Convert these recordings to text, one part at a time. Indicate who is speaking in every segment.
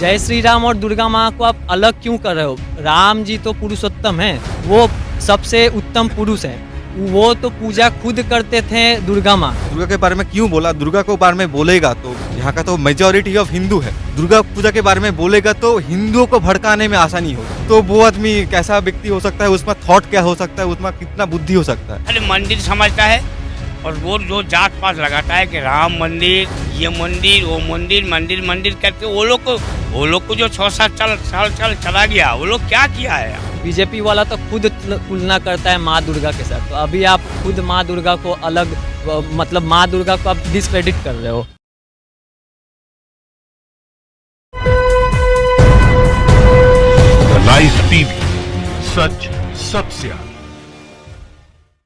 Speaker 1: जय श्री राम और दुर्गा माँ को आप अलग क्यों कर रहे हो? राम जी तो पुरुषोत्तम हैं, वो सबसे उत्तम पुरुष हैं। वो तो पूजा खुद करते थे दुर्गा माँ।
Speaker 2: दुर्गा के बारे में क्यों बोला? दुर्गा को बारे में बोलेगा तो यहाँ का तो मेजोरिटी ऑफ हिंदू है। दुर्गा पूजा के बारे में बोलेगा तो हिंदुओं को भड़काने में आसानी हो। तो वो आदमी कैसा व्यक्ति हो सकता है, उसमें थॉट क्या हो सकता है, उसमें कितना बुद्धि हो सकता है?
Speaker 3: अरे मंदिर समझता है और वो जो जात पात लगाता है कि राम मंदिर, ये मंदिर, वो मंदिर, मंदिर मंदिर करके वो लोग को जो 6-7 साल चला गया, वो लोग क्या किया है?
Speaker 1: बीजेपी वाला तो खुद तुलना करता है माँ दुर्गा के साथ, तो अभी आप खुद माँ दुर्गा को अलग मतलब माँ दुर्गा को आप डिस्क्रेडिट कर रहे हो।
Speaker 4: लाइव टीवी, सच सबसे आगे।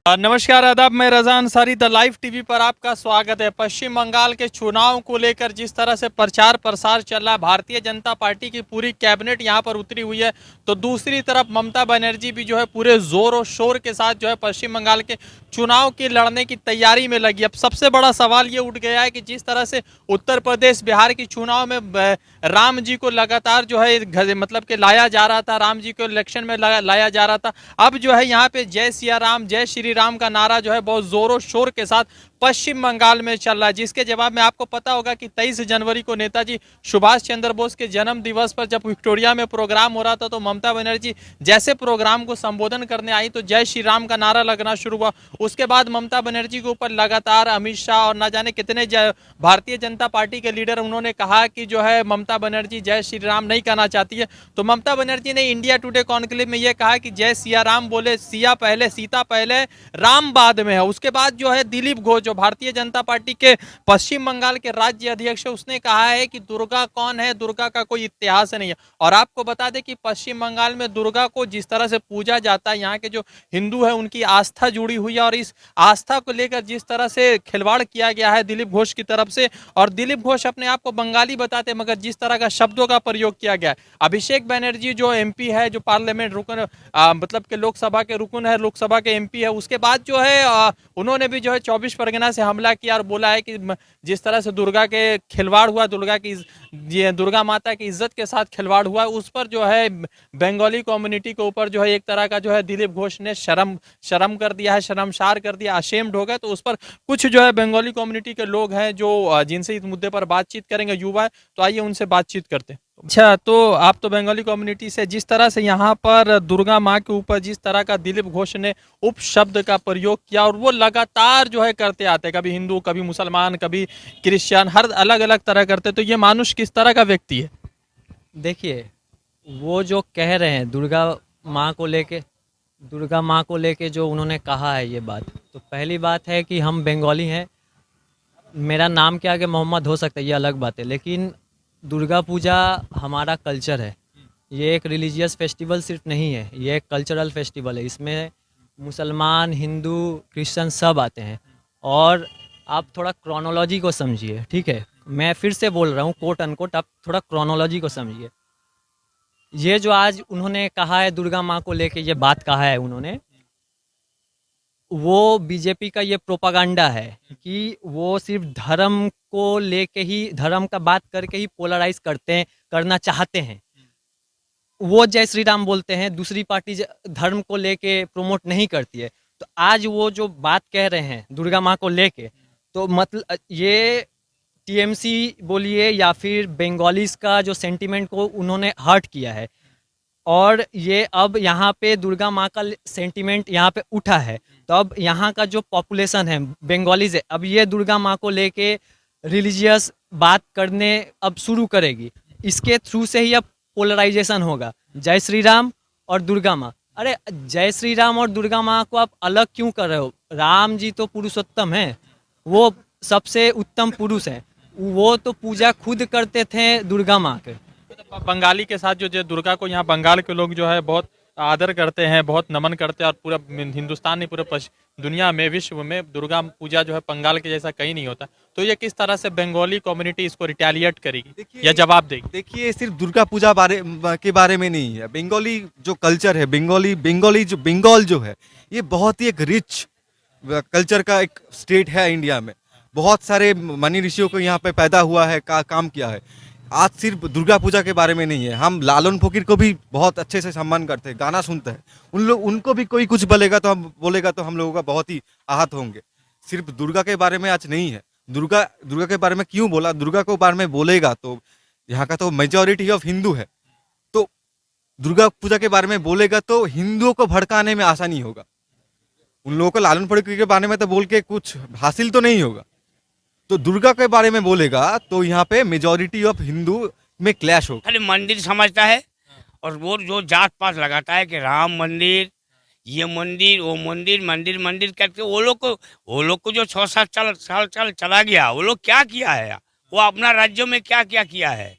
Speaker 5: नमस्कार, आदाब, मैं रजा अंसारी। द लाइव टीवी पर आपका स्वागत है। पश्चिम बंगाल के चुनाव को लेकर जिस तरह से प्रचार प्रसार चल रहा है, भारतीय जनता पार्टी की पूरी कैबिनेट यहां पर उतरी हुई है, तो दूसरी तरफ ममता बनर्जी भी जो है पूरे जोर और शोर के साथ जो है पश्चिम बंगाल के चुनाव की लड़ने की तैयारी में लगी। अब सबसे बड़ा सवाल ये उठ गया है कि जिस तरह से उत्तर प्रदेश, बिहार के चुनाव में राम जी को लगातार जो है मतलब कि लाया जा रहा था, राम जी को इलेक्शन में लाया जा रहा था, अब जो है यहाँ पे जय सिया राम, जय श्री राम का नारा जो है बहुत जोरों शोर के साथ पश्चिम बंगाल में चल रहा है। जिसके जवाब में आपको पता होगा कि 23 जनवरी को नेताजी सुभाष चंद्र बोस के जन्म दिवस पर जब विक्टोरिया में प्रोग्राम हो रहा था, तो ममता बनर्जी जैसे प्रोग्राम को संबोधन करने आई तो जय श्री राम का नारा लगना शुरू हुआ। उसके बाद ममता बनर्जी के ऊपर लगातार अमित शाह और ना जाने कितने भारतीय जनता पार्टी के लीडर, उन्होंने कहा कि जो है ममता बनर्जी जय श्री राम नहीं कहना चाहती है। तो ममता बनर्जी ने इंडिया टुडे कॉन्क्लेव में यह कहा कि जय सिया राम बोले, सिया पहले, सीता पहले, राम बाद में है। उसके बाद जो है दिलीप घोष, जो भारतीय जनता पार्टी के पश्चिम बंगाल के राज्य अध्यक्ष है, उसने कहा है कि दुर्गा कौन है, दुर्गा का कोई इतिहास नहीं है। और आपको बता दें कि पश्चिम बंगाल में दुर्गा को जिस तरह से पूजा जाता है, यहाँ के जो हिंदू है उनकी आस्था जुड़ी हुई है, और इस आस्था को लेकर जिस तरह से खिलवाड़ किया गया है दिलीप घोष की तरफ से, और दिलीप घोष अपने आप को बंगाली बताते मगर जिस तरह का शब्दों का प्रयोग किया गया है। अभिषेक बनर्जी जो एमपी है, जो पार्लियामेंट रुकन मतलब के लोकसभा के रुकन है, लोकसभा के एमपी है, उसके बाद जो है उन्होंने भी जो है 24 परगना से हमला किया और बोला है कि जिस तरह से दुर्गा के खिलवाड़ हुआ, दुर्गा माता की इज्जत के साथ खिलवाड़ हुआ, उस पर जो है बंगाली कम्युनिटी के ऊपर जो है एक तरह का जो है दिलीप घोष ने शर्म कर दिया है, शर्मसार कर दिया, अशेम्ड हो गए। तो उस पर कुछ जो है बंगाली कम्युनिटी के लोग हैं जो जिनसे इस मुद्दे पर बातचीत करेंगे, युवा है, तो आइए उनसे बातचीत करते हैं। अच्छा, तो आप तो बंगाली कम्युनिटी से, जिस तरह से यहाँ पर दुर्गा माँ के ऊपर जिस तरह का दिलीप घोष ने उपशब्द का प्रयोग किया, और वो लगातार जो है करते आते, कभी हिंदू, कभी मुसलमान, कभी क्रिश्चियन, हर अलग अलग तरह करते, तो ये मानुष किस तरह का व्यक्ति है?
Speaker 1: देखिए, वो जो कह रहे हैं दुर्गा माँ को लेके जो उन्होंने कहा है ये बात, तो पहली बात है कि हम बंगाली हैं, मेरा नाम के आगे मोहम्मद हो सकता है, ये अलग बात है, लेकिन दुर्गा पूजा हमारा कल्चर है। ये एक रिलीजियस फेस्टिवल सिर्फ नहीं है, ये एक कल्चरल फेस्टिवल है। इसमें मुसलमान, हिंदू, क्रिश्चियन सब आते हैं। और आप थोड़ा क्रोनोलॉजी को समझिए, ठीक है? मैं फिर से बोल रहा हूँ, कोट अनकोट, आप थोड़ा क्रोनोलॉजी को समझिए। ये जो आज उन्होंने कहा है दुर्गा माँ को लेके, ये बात कहा है उन्होंने, वो बीजेपी का ये प्रोपागंडा है कि वो सिर्फ धर्म को लेके ही, धर्म का बात करके ही पोलराइज करना चाहते हैं। वो जय श्री राम बोलते हैं, दूसरी पार्टी धर्म को लेके प्रमोट नहीं करती है। तो आज वो जो बात कह रहे हैं दुर्गा माँ को लेके, तो मतलब ये टीएमसी बोलिए या फिर बंगालीज का जो सेंटिमेंट को उन्होंने हर्ट किया है, और ये अब यहाँ पे दुर्गा माँ का सेंटिमेंट यहाँ पे उठा है। तो अब यहाँ का जो पॉपुलेशन है बंगालीज है, अब ये दुर्गा माँ को लेके रिलीजियस बात करने अब शुरू करेगी। इसके थ्रू से ही अब पोलराइजेशन होगा, जय श्री राम और दुर्गा माँ। अरे जय श्री राम और दुर्गा माँ को आप अलग क्यों कर रहे हो? राम जी तो पुरुषोत्तम हैं, वो सबसे उत्तम पुरुष हैं, वो तो पूजा खुद करते थे दुर्गा माँ के।
Speaker 5: बंगाली के साथ जो दुर्गा को यहाँ बंगाल के लोग जो है बहुत आदर करते हैं, बहुत नमन करते हैं, और पूरा हिंदुस्तान नहीं, पूरे दुनिया में, विश्व में दुर्गा पूजा जो है बंगाल के जैसा कहीं नहीं होता। तो ये किस तरह से बंगाली कम्युनिटी इसको रिटेलिएट करेगी या जवाब देगी?
Speaker 2: देखिए, सिर्फ दुर्गा पूजा के बारे में नहीं है। बंगाली जो कल्चर है, बंगाल जो है, ये बहुत ही एक रिच कल्चर का एक स्टेट है इंडिया में। बहुत सारे मनी ऋषियों को यहाँ पे पैदा हुआ है, काम किया है। आज सिर्फ दुर्गा पूजा के बारे में नहीं है, हम लालन फकीर को भी बहुत अच्छे से सम्मान करते हैं, गाना सुनते हैं। उनको भी कोई कुछ बोलेगा तो हम लोगों का बहुत ही आहत होंगे। सिर्फ दुर्गा के बारे में आज नहीं है। दुर्गा के बारे में क्यों बोला? दुर्गा के बारे में बोलेगा तो यहाँ का तो मेजॉरिटी ऑफ हिंदू है, तो दुर्गा पूजा के बारे में बोलेगा तो हिंदुओं को भड़काने में आसानी होगा। उन लोगों को लालन फकीर के बारे में तो बोल के कुछ हासिल तो नहीं होगा। तो दुर्गा के बारे में बोलेगा तो यहाँ पे मेजॉरिटी ऑफ हिंदू में क्लैश होगा।
Speaker 3: खाली मंदिर समझता है और वो जो जात पात लगाता है कि राम मंदिर, ये मंदिर, वो मंदिर, मंदिर मंदिर करके वो लोग को जो 6-7 साल चला गया, वो लोग क्या किया है? वो अपना राज्यों में क्या क्या किया है?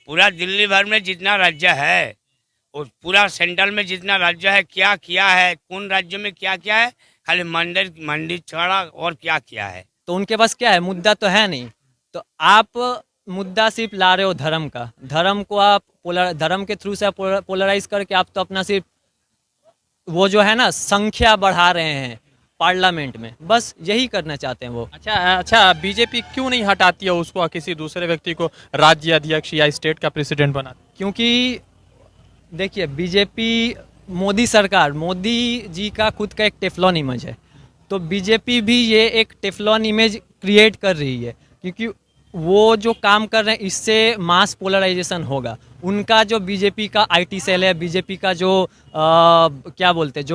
Speaker 3: पूरा दिल्ली भर में जितना राज्य है और पूरा सेंट्रल में जितना राज्य है, क्या किया है? कौन राज्य में क्या किया है? खाली मंदिर छोड़ा और क्या किया है?
Speaker 1: तो उनके पास क्या है? मुद्दा तो है नहीं। तो आप मुद्दा सिर्फ ला रहे हो धर्म का। धर्म को आप धर्म के थ्रू से आप पोलराइज करके आप तो अपना सिर्फ वो जो है ना संख्या बढ़ा रहे हैं पार्लियामेंट में, बस यही करना चाहते हैं वो।
Speaker 5: अच्छा, बीजेपी क्यों नहीं हटाती है उसको, किसी दूसरे व्यक्ति को राज्य अध्यक्ष या स्टेट का प्रेसिडेंट बनाती?
Speaker 1: क्योंकि देखिए बीजेपी, मोदी सरकार, मोदी जी का खुद का एक टेफ्लॉन इमेज है, तो बीजेपी भी ये एक टेफ्लॉन इमेज क्रिएट कर रही है, क्योंकि वो जो काम कर रहे हैं इससे मास पोलराइजेशन होगा। उनका जो बीजेपी का आईटी सेल है, बीजेपी का जो क्या बोलते हैं,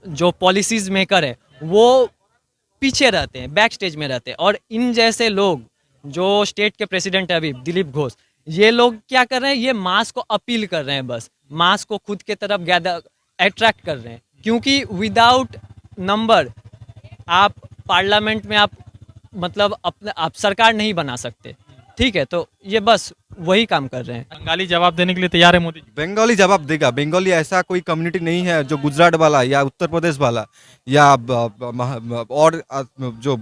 Speaker 1: जो पॉलिसीज मेकर है, वो पीछे रहते हैं, बैक स्टेज में रहते हैं। और इन जैसे लोग जो स्टेट के प्रेसिडेंट है अभी दिलीप घोष, ये लोग क्या कर रहे हैं? ये मास को अपील कर रहे हैं, बस मास को खुद के तरफ गैदर अट्रैक्ट कर रहे हैं, क्योंकि विदाउट नंबर आप पार्लियामेंट में आप मतलब आप सरकार नहीं बना सकते, ठीक है? तो ये बस वही काम कर रहे हैं।
Speaker 5: बंगाली जवाब देने के लिए तैयार है मोदी जी?
Speaker 2: बंगाली जवाब देगा। बंगाली ऐसा कोई कम्युनिटी नहीं है जो गुजरात वाला या उत्तर प्रदेश वाला या और जो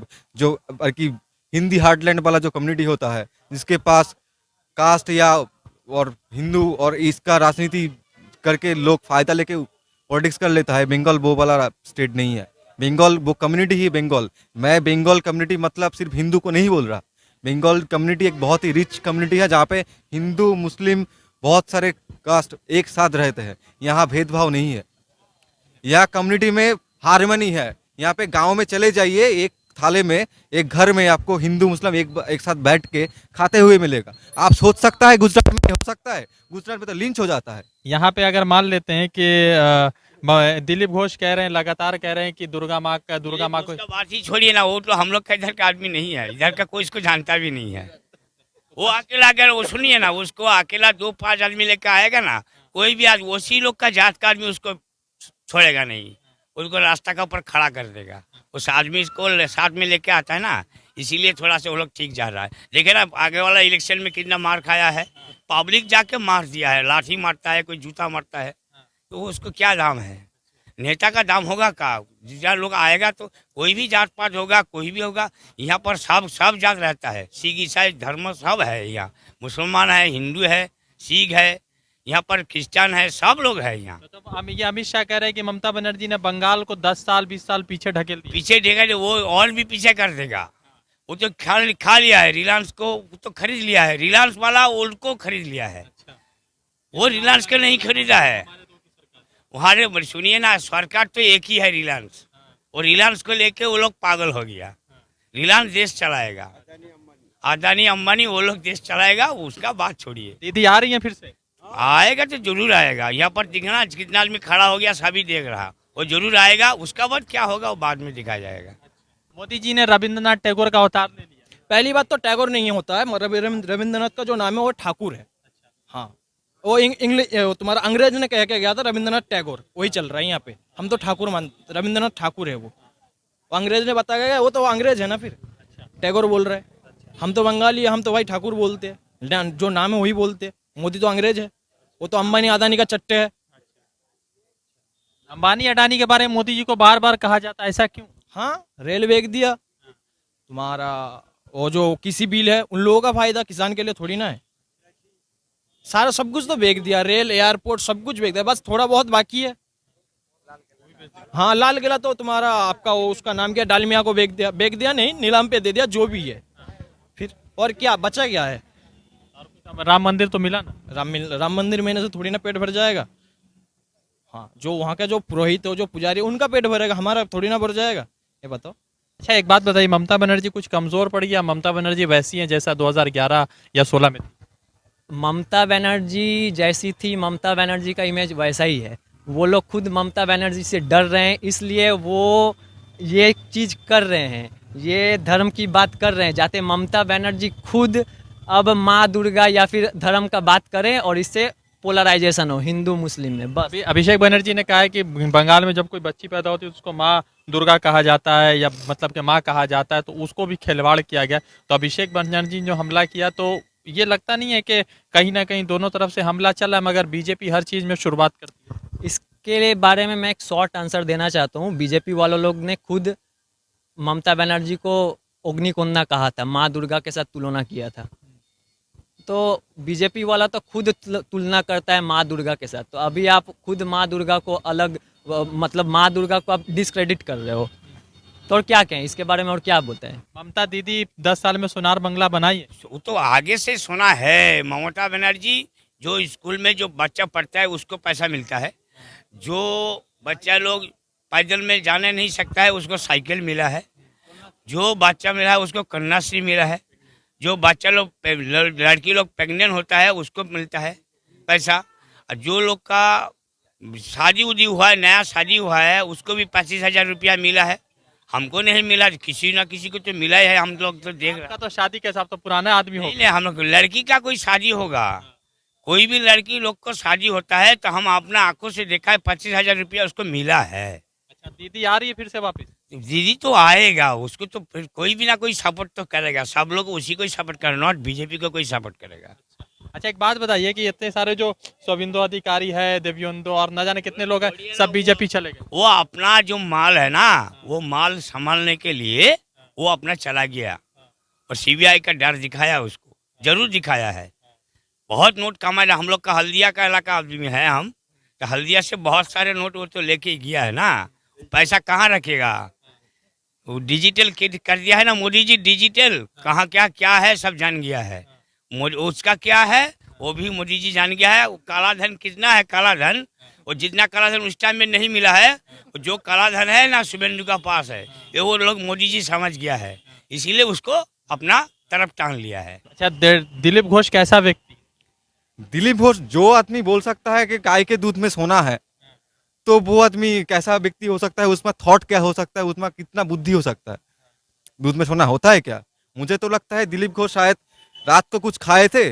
Speaker 2: कि हिंदी हार्टलैंड वाला जो कम्युनिटी होता है, जिसके पास कास्ट या और हिंदू और इसका राजनीति करके लोग फायदा लेके पॉलिटिक्स कर लेता है। बंगाल वो वाला स्टेट नहीं है। बंगाल वो कम्युनिटी ही बंगाल। मैं बंगाल कम्युनिटी मतलब सिर्फ हिंदू को नहीं बोल रहा। बंगाल कम्युनिटी एक बहुत ही रिच कम्युनिटी है, जहाँ पे हिंदू मुस्लिम बहुत सारे कास्ट एक साथ रहते हैं। यहाँ भेदभाव नहीं है। यहाँ कम्युनिटी में हार्मनी है। यहाँ पे गांव में चले जाइए, एक थाले में, एक घर में आपको हिंदू मुस्लिम एक साथ बैठ के खाते हुए मिलेगा। आप सोच सकता है गुजरात में हो सकता है? गुजरात में तो लिंच हो जाता है।
Speaker 5: यहाँ पे अगर मान लेते हैं कि दिलीप घोष कह रहे हैं, लगातार कह रहे हैं कि दुर्गा माँ को
Speaker 3: बात ही छोड़िए ना, वो तो हम लोग का इधर का आदमी नहीं है, इधर का कोई इसको जानता भी नहीं है। वो अकेला अगर वो सुनिए ना, उसको अकेला 2-5 आदमी लेकर आएगा ना, कोई भी आदमी उसी लोग का जात का आदमी उसको छोड़ेगा नहीं, उसको रास्ता का ऊपर खड़ा कर देगा। उस आदमी को साथ में लेके आता है ना, इसीलिए थोड़ा सा वो लोग ठीक जा रहा है। देखिए ना आगे वाला इलेक्शन में कितना मार खाया है, पब्लिक जाके मार दिया है, लाठी मारता है, कोई जूता मारता है, तो उसको क्या दाम है? नेता का दाम होगा का? जितना लोग आएगा तो कोई भी जात पात होगा, कोई भी होगा। यहाँ पर सब जात रहता है, सिख ईसाई धर्म सब है। यहाँ मुसलमान है, हिंदू है, सिख है, यहाँ पर क्रिश्चियन है, सब लोग है यहाँ।
Speaker 5: तो ये अमित शाह कह रहे हैं कि ममता बनर्जी ने बंगाल को 10 साल 20 साल पीछे ढकेल दिया।
Speaker 3: पीछे देगा तो वो और भी पीछे कर देगा। वो तो खा लिया है रिलायंस को, तो खरीद लिया है। रिलायंस वाला उनको खरीद लिया है, वो रिलायंस को नहीं खरीदा है। वहाँ सुनिए ना, सरकार तो एक ही है रिलायंस, और रिलायंस को लेके वो लोग पागल हो गया। रिलायंस देश चलाएगा, अदानी अंबानी वो लोग देश चलाएगा, उसका बात छोड़िए।
Speaker 5: दीदी आ रही है फिर से?
Speaker 3: आएगा तो जरूर आएगा। यहाँ पर दिखना कितना आदमी खड़ा हो गया, सभी देख रहा, वो जरूर आएगा। उसका बाद क्या होगा वो बाद में दिखाया जाएगा।
Speaker 5: मोदी जी ने रविंद्रनाथ टैगोर का अवतार ले लिया।
Speaker 6: पहली बात तो टैगोर नहीं होता है, रविंद्रनाथ का जो नाम है वो ठाकुर है। हाँ, वो इंग्लिश तुम्हारा अंग्रेज ने कह के गया था रविंद्रनाथ टैगोर, वही चल रहा है यहाँ पे। हम तो ठाकुर मानते, रविंद्रनाथ ठाकुर है वो अंग्रेज ने बताया गया, वो तो अंग्रेज है ना, फिर टैगोर बोल रहे हैं। हम तो बंगाली है, हम तो भाई ठाकुर बोलते हैं, जो नाम है वही बोलते हैं। मोदी तो अंग्रेज है, वो तो अंबानी अदानी का चट्टे है।
Speaker 5: अंबानी अडानी के बारे में मोदी जी को बार बार कहा जाता है, ऐसा क्यों?
Speaker 6: हाँ, रेल बेच दिया तुम्हारा, वो जो किसी बिल है उन लोगों का फायदा, किसान के लिए थोड़ी ना है। सारा सब कुछ तो बेच दिया, रेल एयरपोर्ट सब कुछ बेच दिया, बस थोड़ा बहुत बाकी है। हाँ, लाल किला तो तुम्हारा आपका वो उसका नाम क्या, डालमिया को बेच दिया नहीं, नीलाम पे दे दिया, जो भी है। फिर और क्या बचा क्या है?
Speaker 5: राम मंदिर तो मिला ना।
Speaker 6: राम मंदिर में से थोड़ी ना पेट भर जाएगा। हाँ, जो वहाँ का जो पुरोहित हो, जो पुजारी, उनका पेट भरेगा, हमारा थोड़ी ना भर जाएगा। ये बताओ।
Speaker 5: अच्छा एक बात बताइए, ममता बनर्जी कुछ कमजोर पड़ी या ममता बनर्जी वैसी है जैसा 2011 या 16 में थी?
Speaker 1: ममता बनर्जी जैसी थी, ममता बनर्जी का इमेज वैसा ही है। वो लोग खुद ममता बनर्जी से डर रहे हैं, इसलिए वो ये चीज़ कर रहे हैं, ये धर्म की बात कर रहे हैं, जाते ममता बनर्जी खुद अब माँ दुर्गा या फिर धर्म का बात करें और इससे पोलराइजेशन हो हिंदू मुस्लिम में, बस।
Speaker 5: अभी अभिषेक बनर्जी ने कहा है कि बंगाल में जब कोई बच्ची पैदा होती है तो उसको माँ दुर्गा कहा जाता है या मतलब कि माँ कहा जाता है, तो उसको भी खिलवाड़ किया गया। तो अभिषेक बनर्जी ने जो हमला किया, तो ये लगता नहीं है कि कहीं ना कहीं दोनों तरफ से हमला चला है, मगर बीजेपी हर चीज़ में शुरुआत करती है?
Speaker 1: इसके बारे में मैं एक शॉर्ट आंसर देना चाहता हूँ। बीजेपी वालों लोग ने खुद ममता बनर्जी को अग्निकोंडा कहा था, माँ दुर्गा के साथ तुलना किया था। तो बीजेपी वाला तो खुद तुलना करता है माँ दुर्गा के साथ, तो अभी आप खुद माँ दुर्गा को अलग मतलब माँ दुर्गा को आप डिस्क्रेडिट कर रहे हो, तो और क्या कहें इसके बारे में, और क्या बोलते हैं?
Speaker 5: ममता दीदी 10 साल में सोनार बंगला बनाई है।
Speaker 3: वो तो आगे से सुना है। ममता बनर्जी जो स्कूल में जो बच्चा पढ़ता है उसको पैसा मिलता है, जो बच्चा लोग पैदल में जाने नहीं सकता है उसको साइकिल मिला है, जो बच्चा मिला है उसको कन्याश्री मिला है, जो बच्चा लोग लड़की लोग प्रेग्नेंट होता है उसको मिलता है पैसा, और जो लोग का शादी उदी हुआ है, नया शादी हुआ है, उसको भी 25,000 रुपया मिला है। हमको नहीं मिला, किसी ना किसी को तो मिला ही है। हम लोग तो देख रहे
Speaker 5: का तो शादी के हिसाब तो पुराना आदमी हो।
Speaker 3: नहीं, हम लोग लड़की का कोई शादी होगा, कोई भी लड़की लोग को शादी होता है तो हम अपना आंखों से देखा है 25,000 रुपया उसको मिला है।
Speaker 5: अच्छा दीदी आ रही है फिर से वापस?
Speaker 3: दीदी तो आएगा, उसको तो फिर कोई भी ना कोई सपोर्ट तो करेगा, सब लोग उसी को ही सपोर्ट करेगा, नॉट बीजेपी को कोई सपोर्ट करेगा।
Speaker 5: अच्छा एक बात बताइए कि इतने सारे जो शोभिंदो अधिकारी है, देवियोंदो और न जाने कितने लोग हैं, सब बीजेपी चले गए।
Speaker 3: वो अपना जो माल है ना, वो माल संभालने के लिए वो अपना चला गया, और सीबीआई का डर दिखाया, उसको जरूर दिखाया है। बहुत नोट कमाया। हम लोग का हल्दिया का इलाका आदमी है हम, तो हल्दिया से बहुत सारे नोट वो तो लेके गया है ना, पैसा कहाँ रखेगा? वो डिजिटल कर दिया है ना मोदी जी, डिजिटल कहाँ क्या क्या है सब जान गया है। उसका क्या है वो भी मोदी जी जान गया है। वो काला धन कितना है, काला धन, और जितना काला धन उस टाइम में नहीं मिला है, जो काला धन है ना शुभेंदु का पास है, ये वो लोग मोदी जी समझ गया है, इसीलिए उसको अपना तरफ टांग लिया है।
Speaker 5: अच्छा दिलीप घोष कैसा व्यक्ति?
Speaker 2: दिलीप घोष जो आदमी बोल सकता है कि गाय के दूध में सोना है, तो वो आदमी कैसा व्यक्ति हो सकता है? उसमें थॉट क्या हो सकता है? उसमें कितना बुद्धि हो सकता है? दूध में सोना होता है क्या? मुझे तो लगता है दिलीप घोष शायद रात को कुछ खाए थे,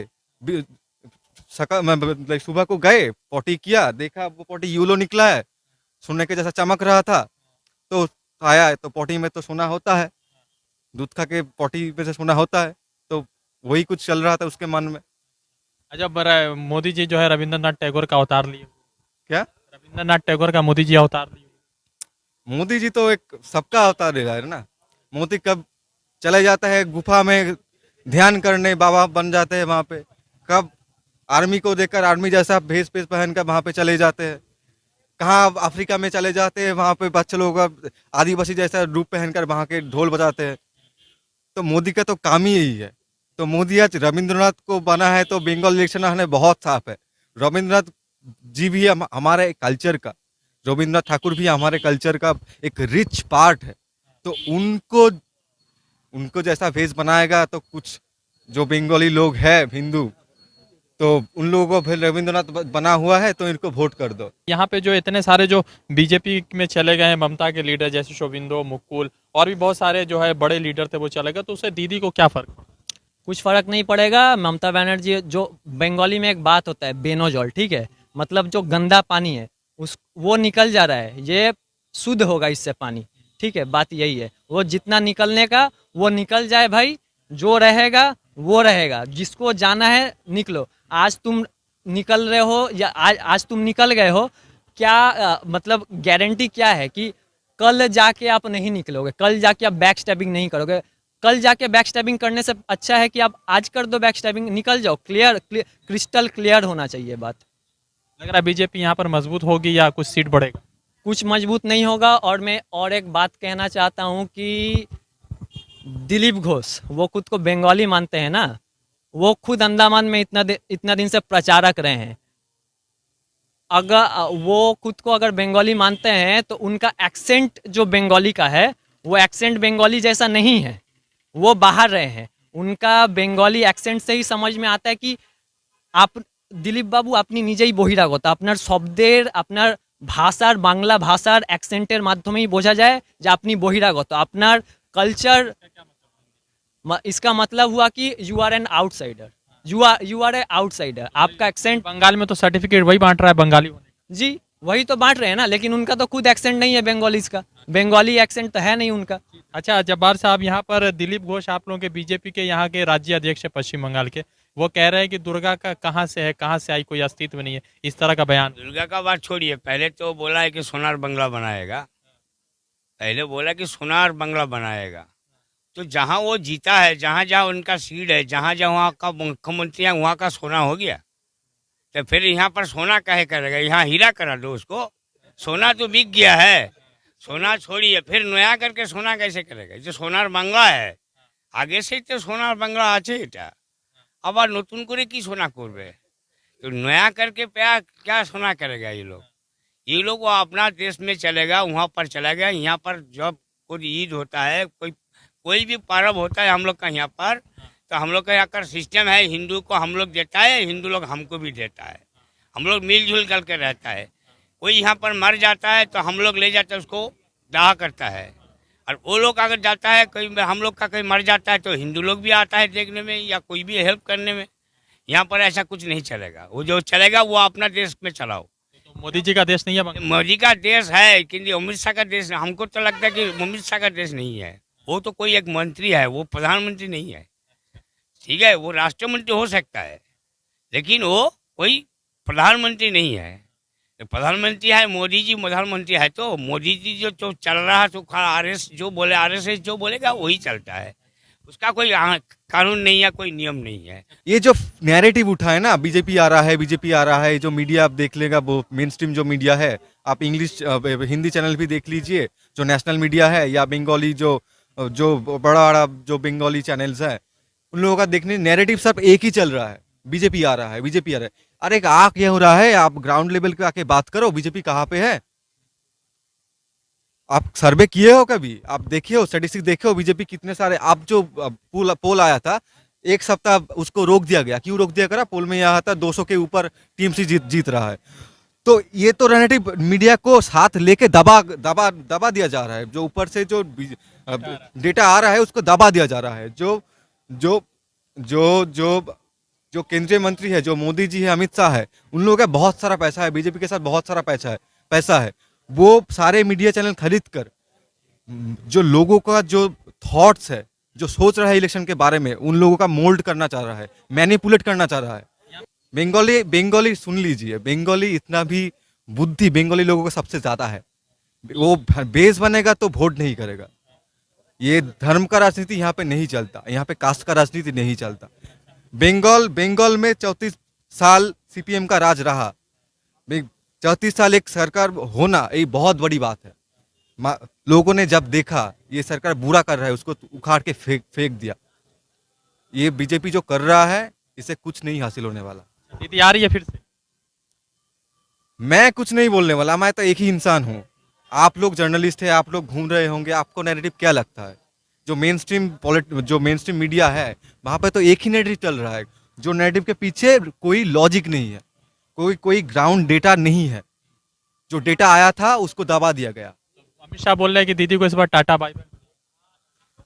Speaker 2: सुबह को गए, पॉटी किया, देखा वो पॉटी यूलो निकला है, सोने के जैसा चमक रहा था, तो खाया है। तो पॉटी में तो सोना होता है, दूध खा के पॉटी में से सोना होता है, तो वही कुछ चल रहा था उसके मन में।
Speaker 5: अच्छा मोदी जी जो है रविंद्रनाथ टैगोर का अवतार लिए।
Speaker 2: क्या?
Speaker 5: रविंद्रनाथ टैगोर का मोदी जी अवतार लिए।
Speaker 2: मोदी जी तो एक सबका अवतार ले रहा है ना। मोदी कब चले जाता है गुफा में ध्यान करने, बाबा बन जाते हैं वहाँ पे, कब आर्मी को देखकर आर्मी जैसा भेष पहनकर वहाँ पे चले जाते हैं, कहाँ अफ्रीका में चले जाते हैं, वहाँ पे बच्चे लोग आदिवासी जैसा रूप पहनकर वहाँ के ढोल बजाते हैं। तो मोदी का तो काम ही यही है। तो मोदी आज रविंद्रनाथ को बना है, तो बंगाल इलेक्शन आने बहुत साफ है। रविंद्रनाथ जी भी हमारे कल्चर का, रविंद्रनाथ ठाकुर भी हमारे कल्चर का एक रिच पार्ट है। तो उनको जैसा भेष बनाएगा तो कुछ जो बंगाली लोग हैं हिंदू, तो उन लोगों को फिर रविंद्रनाथ बना हुआ है तो इनको वोट कर दो।
Speaker 5: यहाँ पे जो इतने सारे जो बीजेपी में चले गए हैं, ममता के लीडर जैसे शोभिंदो, मुकुल और भी बहुत सारे जो है बड़े लीडर थे वो चले गए, तो उससे दीदी को क्या फर्क?
Speaker 1: कुछ फर्क नहीं पड़ेगा। ममता बनर्जी, जो बंगाली में एक बात होता है बेनोजल, ठीक है, मतलब जो गंदा पानी है वो निकल जा रहा है, ये शुद्ध होगा इससे पानी, ठीक है, बात यही है। वो जितना निकलने का वो निकल जाए भाई, जो रहेगा वो रहेगा, जिसको जाना है निकलो। आज तुम निकल रहे हो या आज तुम निकल गए हो, क्या मतलब गारंटी क्या है कि कल जाके आप नहीं निकलोगे, कल जाके आप बैक स्टैबिंग नहीं करोगे? कल जाके बैक स्टैबिंग करने से अच्छा है कि आप आज कर दो बैक स्टैबिंग, निकल जाओ। क्रिस्टल क्लियर होना चाहिए बात।
Speaker 5: लग रहा है बीजेपी यहाँ पर मजबूत होगी या कुछ सीट बढ़ेगा?
Speaker 1: कुछ मजबूत नहीं होगा। और मैं और एक बात कहना चाहता हूँ कि दिलीप घोष वो खुद को बंगाली मानते हैं ना, वो खुद अंडमान में इतना दिन से प्रचारक रहे हैं। अगर वो खुद को अगर बंगाली मानते हैं तो उनका एक्सेंट जो बंगाली का है वो एक्सेंट बंगाली जैसा नहीं है। वो बाहर रहे हैं, उनका बंगाली एक्सेंट से ही समझ में आता है कि आप দিলীপ বাবু আপনি নিজেই বহিরাগত, আপনার শব্দের আপনার ভাষার বাংলা ভাষার অ্যাকসেন্টের মাধ্যমেই বোঝা যায় যে আপনি বহিরাগত। আপনার কালচার, इसका मतलब हुआ कि you are an outsider, you are a outsider. आपका एक्सेंट
Speaker 5: बंगाल में तो सर्टिफिकेट वही बांट रहा है बंगाली होने का।
Speaker 1: जी वही तो बांट रहे हैं ना, लेकिन उनका तो खुद एक्सेंट नहीं है बंगालीज का, बंगाली एक्सेंट तो है नहीं उनका।
Speaker 5: अच्छा जब्बार साहब, यहाँ पर दिलीप घोष आप लोगों के बीजेपी के यहाँ के राज्य अध्यक्ष है पश्चिम बंगाल के, वो कह रहे हैं कि दुर्गा का कहाँ से है, कहाँ से आई, कोई अस्तित्व नहीं है, इस तरह का बयान।
Speaker 3: दुर्गा का बात छोड़िए, पहले तो बोला है कि सोनार बंगला बनाएगा, पहले बोला कि सोनार बंगला बनाएगा। तो जहाँ वो जीता है, जहाँ जहाँ उनका सीट है, जहाँ जहाँ वहाँ का मुख्यमंत्री है, वहाँ का सोना हो गया, तो फिर यहाँ पर सोना काहे करेगा? यहाँ हीरा करा दो उसको। सोना तो बिक गया है, सोना छोड़िए, फिर नया करके सोना कैसे करेगा? जो सोनार बांग्ला है आगे से तो सोनार बांग्ला আছে এটা, আবার নতুন করে কি সোনা করবে? तो नया करके क्या सोना करेगा ये लोग? ये लोग वो अपना देश में चलेगा, वहाँ पर चला गया। यहाँ पर जब कोई ईद होता है, कोई भी पर्व होता है हम लोग का यहाँ पर, तो हम लोग का यहाँ का सिस्टम है, हिंदू को हम लोग देता है, हिंदू लोग हमको भी देता है, हम लोग मिलजुल करके रहता है। कोई यहाँ पर मर जाता है तो हम लोग ले जाते हैं, उसको दाह करता है, और वो लोग अगर जाता है, कोई हम लोग का कोई मर जाता है तो हिंदू लोग भी आता है देखने में या कोई भी हेल्प करने में। यहाँ पर ऐसा कुछ नहीं चलेगा, वो जो चलेगा वो अपना देश में चलाओ।
Speaker 5: तो मोदी जी का देश नहीं है बंगाल?
Speaker 3: मोदी का देश है, क्योंकि अमित शाह का देश, हमको तो लगता है कि अमित शाह का देश नहीं है। वो तो कोई एक मंत्री है, वो प्रधानमंत्री नहीं है, ठीक है, वो राष्ट्रमंत्री हो सकता है, लेकिन वो कोई प्रधानमंत्री नहीं है। तो प्रधानमंत्री है मोदी जी, प्रधानमंत्री है तो मोदी जी जो चल रहा है तो आरएस जो बोले, आरएसएस जो बोलेगा वही चलता है, उसका कोई कानून नहीं है, कोई नियम नहीं है।
Speaker 2: ये जो नैरेटिव उठा है ना, बीजेपी आ रहा है, बीजेपी आ रहा है, जो मीडिया आप देख लेगा, वो मेन स्ट्रीम जो मीडिया है, आप इंग्लिश हिंदी चैनल भी देख लीजिए, जो नेशनल मीडिया है, या बंगाली जो बड़ा बड़ा जो बंगाली चैनल्स है, उन लोगों का देखने नैरेटिव सब एक ही चल रहा है, बीजेपी आ रहा है, बीजेपी आ रहा है। अरे क्या हो रहा है? आप ग्राउंड लेवल पे आके बात करो, बीजेपी कहाँ पे है? आप सर्वे किए हो कभी? आप देखे हो, स्टैटिस्टिक्स देखे हो, बीजेपी कितने सारे, आप जो पोल आया था एक सप्ताह उसको रोक दिया गया। क्यों रोक दिया गया? पोल में यह था 200 के ऊपर टीएमसी जीत रहा है। तो ये तो नैरेटिव मीडिया को साथ लेके दबा दिया जा रहा है, जो ऊपर से जो डेटा आ रहा है उसको दबा दिया जा रहा है। जो जो जो जो जो केंद्रीय मंत्री है, जो मोदी जी है, अमित शाह है, उन लोगों का बहुत सारा पैसा है, बीजेपी के साथ बहुत सारा पैसा है। वो सारे मीडिया चैनल खरीद कर जो लोगों का जो थॉट्स है, जो सोच रहा है इलेक्शन के बारे में, उन लोगों का मोल्ड करना चाह रहा है, मैनिपुलेट करना चाह रहा है। बंगाली सुन लीजिए, बंगाली इतना भी बुद्धि बंगाली लोगों को सबसे ज्यादा है। वो बेस बनेगा तो वोट नहीं करेगा। ये धर्म का राजनीति यहाँ पे नहीं चलता, यहाँ पे कास्ट का राजनीति नहीं चलता। बंगाल में 34 साल सीपीएम का राज रहा, 34 साल एक सरकार होना ये बहुत बड़ी बात है। लोगों ने जब देखा ये सरकार बुरा कर रहा है, उसको उखाड़ के फेंक दिया। ये बीजेपी जो कर रहा है, इसे कुछ नहीं हासिल होने वाला।
Speaker 5: दीदी आ रही है फिर से?
Speaker 2: मैं कुछ नहीं बोलने वाला, मैं तो एक ही इंसान हूँ। आप लोग जर्नलिस्ट है, आप लोग घूम रहे होंगे, आपको नैरेटिव क्या लगता है? जो मेन स्ट्रीम मीडिया है, वहाँ पे तो एक ही नैरेटिव चल रहा है, जो नैरेटिव के पीछे कोई लॉजिक नहीं है, कोई ग्राउंड डेटा नहीं है। जो डेटा आया था उसको दबा दिया गया।
Speaker 5: अमित शाह बोल रहे हैं कि दीदी को इस बार tata bye bye.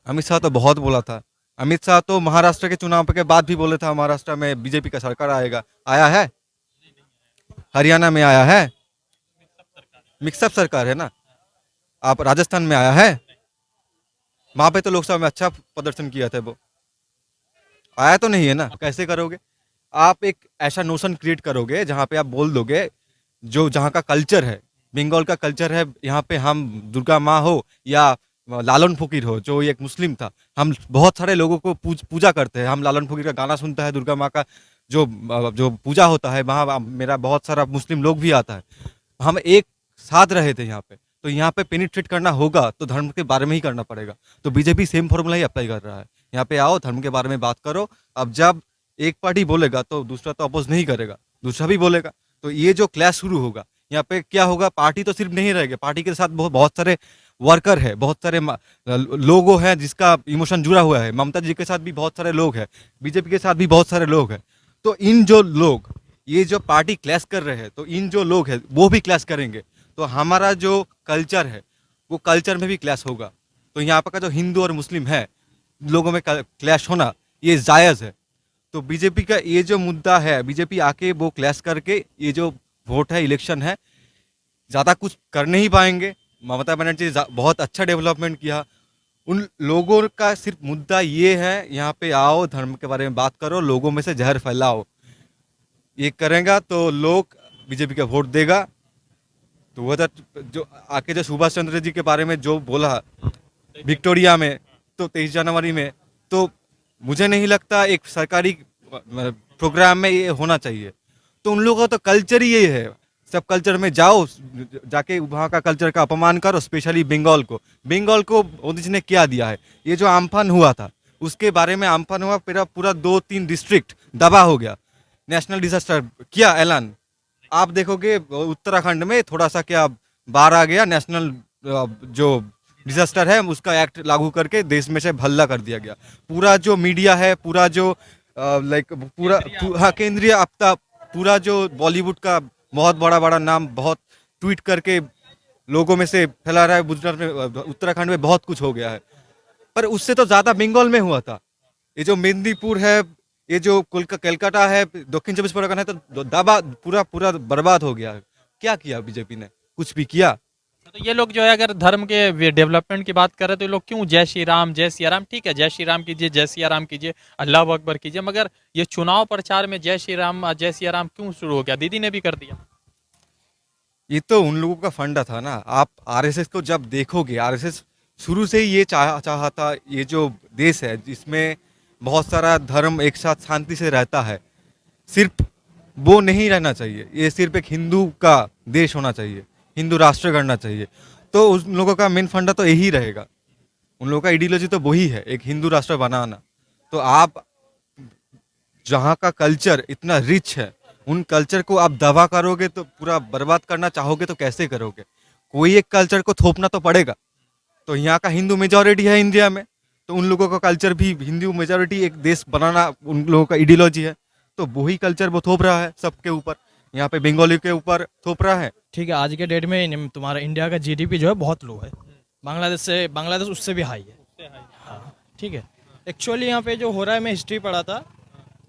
Speaker 2: Amit Shah तो बहुत बोला था। अमित शाह तो महाराष्ट्र के चुनाव के बाद भी बोले था महाराष्ट्र में बीजेपी का सरकार आएगा। आया है? हरियाणा में आया है? मिक्सअप सरकार है ना। आप राजस्थान में आया है? वहां पे तो लोकसभा में अच्छा प्रदर्शन किया था, वो आया तो नहीं है ना। कैसे करोगे आप? एक ऐसा नोशन क्रिएट करोगे जहां पे आप बोल दोगे जो जहां का कल्चर है, बंगाल का कल्चर है, यहाँ पे हम दुर्गा माँ हो या लालन फकीर हो, जो एक मुस्लिम था, हम बहुत सारे लोगों को पूजा करते हैं। हम लालन फकीर का गाना सुनता है, दुर्गा माँ का जो पूजा होता है, वहाँ मेरा बहुत सारा मुस्लिम लोग भी आता है। हम एक साथ रहे थे यहाँ पे। तो यहाँ पे पेनिट्रेट करना होगा तो धर्म के बारे में ही करना पड़ेगा। तो बीजेपी सेम फॉर्मूला ही अप्लाई कर रहा है। यहाँ पे आओ, धर्म के बारे में बात करो। अब जब एक पार्टी बोलेगा तो दूसरा तो अपोज नहीं करेगा, दूसरा भी बोलेगा, तो ये जो क्लैश शुरू होगा यहाँ पे क्या होगा, पार्टी तो सिर्फ नहीं रहेगी, पार्टी के साथ बहुत सारे वर्कर है, बहुत सारे लोगों हैं जिसका इमोशन जुड़ा हुआ है, ममता जी के साथ भी बहुत सारे लोग हैं, बीजेपी के साथ भी बहुत सारे लोग हैं। तो इन जो लोग ये जो पार्टी क्लैश कर रहे हैं, तो इन जो लोग हैं वो भी क्लैश करेंगे, तो हमारा जो कल्चर है वो कल्चर में भी क्लैश होगा। तो यहाँ पर का जो हिंदू और मुस्लिम है लोगों में क्लैश होना ये जायज़ है। तो बीजेपी का ये जो मुद्दा है, बीजेपी आके वो क्लैश करके ये जो वोट है, इलेक्शन है, ज़्यादा कुछ कर नहीं पाएंगे। ममता बनर्जी बहुत अच्छा डेवलपमेंट किया, उन लोगों का सिर्फ मुद्दा ये है यहाँ पे आओ, धर्म के बारे में बात करो, लोगों में से जहर फैलाओ, ये करेगा तो लोग बीजेपी का वोट देगा। तो वो जो आके जो सुभाष चंद्र जी के बारे में जो बोला विक्टोरिया में, तो 23 जनवरी में, तो मुझे नहीं लगता एक सरकारी प्रोग्राम में ये होना चाहिए। तो उन लोगों का तो कल्चर ही ये है, सब कल्चर में जाओ, जाके वहाँ का कल्चर का अपमान करो, स्पेशली बंगाल को मोदी जी ने क्या दिया है। ये जो आम्फान हुआ था उसके बारे में, आम्फान हुआ पूरा 2-3 डिस्ट्रिक्ट दबा हो गया, नेशनल डिजास्टर किया ऐलान। आप देखोगे उत्तराखंड में थोड़ा सा क्या बाढ़ आ गया, नेशनल जो डिजास्टर है उसका एक्ट लागू करके देश में से भल्ला कर दिया गया। पूरा जो मीडिया है, पूरा जो हाँ केंद्रीय आपदा, पूरा जो बॉलीवुड का बहुत बड़ा नाम बहुत ट्वीट करके लोगों में से फैला रहा है। गुजरात में, उत्तराखंड में बहुत कुछ हो गया है, पर उससे तो ज़्यादा बंगाल में हुआ था। ये जो मेदिनीपुर है, ये जो कलकत्ता है, दक्षिण 24 परगना है, तो दबा पूरा बर्बाद हो गया है। क्या किया बीजेपी ने? कुछ भी किया?
Speaker 5: तो ये लोग जो है अगर धर्म के डेवलपमेंट की बात करें तो ये लोग क्यों जय श्री राम जय सिया राम, ठीक है जय श्री राम कीजिए, जय सिया राम कीजिए, अल्लाह अकबर कीजिए, मगर ये चुनाव प्रचार में जय श्री राम जय सिया राम क्यों शुरू हो गया? दीदी ने भी कर दिया।
Speaker 2: ये तो उन लोगों का फंडा था ना। आप आरएसएस को जब देखोगे, आरएसएस शुरू से ही ये चाहता, ये जो देश है जिसमें बहुत सारा धर्म एक साथ शांति से रहता है, सिर्फ वो नहीं रहना चाहिए। ये सिर्फ एक हिंदू का देश होना चाहिए, हिंदू राष्ट्र करना चाहिए। तो उन लोगों का मेन फंडा तो यही रहेगा, उन लोगों का आइडियोलॉजी तो वही है, एक हिंदू राष्ट्र बनाना। तो आप जहाँ का कल्चर इतना रिच है, उन कल्चर को आप दबा करोगे तो पूरा बर्बाद करना चाहोगे तो कैसे करोगे? कोई एक कल्चर को थोपना तो पड़ेगा। तो यहाँ का हिंदू मेजॉरिटी है इंडिया में, तो उन लोगों का कल्चर भी, हिंदू मेजॉरिटी एक देश बनाना उन लोगों का आइडियोलॉजी है, तो वही कल्चर वो थोप रहा है सबके ऊपर, यहाँ पे बंगाली के ऊपर थोप रहा है।
Speaker 6: ठीक है, आज के डेट में तुम्हारा इंडिया का जीडीपी जो है बहुत लो है, बांग्लादेश उससे भी हाई है। हाँ ठीक है, एक्चुअली यहाँ पे जो हो रहा है, मैं हिस्ट्री पढ़ा था,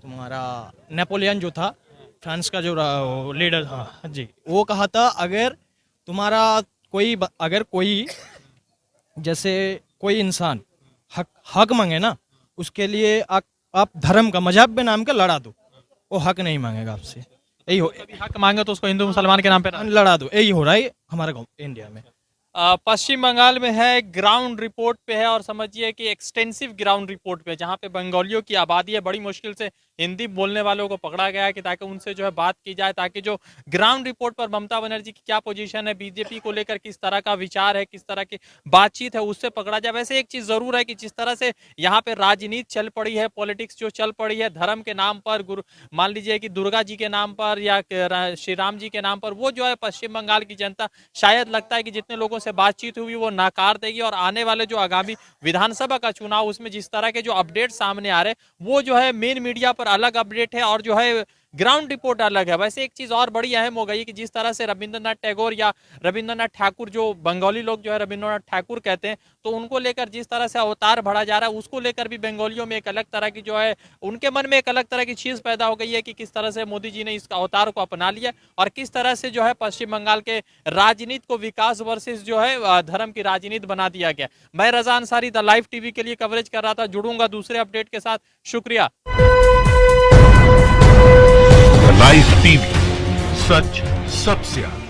Speaker 6: तुम्हारा नेपोलियन जो था फ्रांस का जो लीडर, हाँ जी, वो कहा था अगर तुम्हारा कोई जैसे कोई इंसान हक मांगे ना, उसके लिए आप धर्म का, मजहब के नाम का लड़ा दो, वो हक नहीं मांगेगा आपसे। यही हो,
Speaker 5: हक मांगे तो उसको हिंदू मुसलमान के नाम पे
Speaker 6: लड़ा दो, यही हो रहा है हमारे इंडिया में।
Speaker 5: पश्चिम बंगाल में है, ग्राउंड रिपोर्ट पे है, और समझिए कि एक्सटेंसिव ग्राउंड रिपोर्ट पे, जहाँ पे बंगालियों की आबादी है, बड़ी मुश्किल से हिंदी बोलने वालों को पकड़ा गया है कि ताकि उनसे जो है बात की जाए, ताकि जो ग्राउंड रिपोर्ट पर ममता बनर्जी की क्या पोजीशन है, बीजेपी को लेकर किस तरह का विचार है, किस तरह की बातचीत है, उससे पकड़ा जाए। वैसे एक चीज़ ज़रूर है कि जिस तरह से यहाँ पे राजनीति चल पड़ी है, पॉलिटिक्स जो चल पड़ी है धर्म के नाम पर, मान लीजिए कि दुर्गा जी के नाम पर या श्री राम जी के नाम पर, वो जो है पश्चिम बंगाल की जनता शायद लगता है कि जितने लोगों से बातचीत हुई वो नाकार देगी, और आने वाले जो आगामी विधानसभा का चुनाव, उसमें जिस तरह के जो अपडेट सामने आ रहे, वो जो है मेन मीडिया पर अलग अपडेट है और जो है ग्राउंड रिपोर्ट अलग है। वैसे एक चीज और बड़ी अहम हो गई कि जिस तरह से रविंद्रनाथ टैगोर या रविंद्रनाथ ठाकुर, जो बंगाली लोग जो है रविंद्रनाथ ठाकुर कहते हैं, तो उनको लेकर जिस तरह से अवतार बढ़ा जा रहा है, उसको लेकर भी बंगालियों में एक अलग तरह की जो है, उनके मन में एक अलग तरह की चीज पैदा हो गई है कि किस तरह से मोदी जी ने इस अवतार को अपना लिया, और किस तरह से जो है पश्चिम बंगाल के राजनीति को विकास वर्सेस जो है धर्म की राजनीति बना दिया गया। मैं रजा अंसारी द लाइव टीवी के लिए कवरेज कर रहा था, जुड़ूंगा दूसरे अपडेट के साथ। शुक्रिया।
Speaker 4: लाइव टीवी, सच सबसे आगे।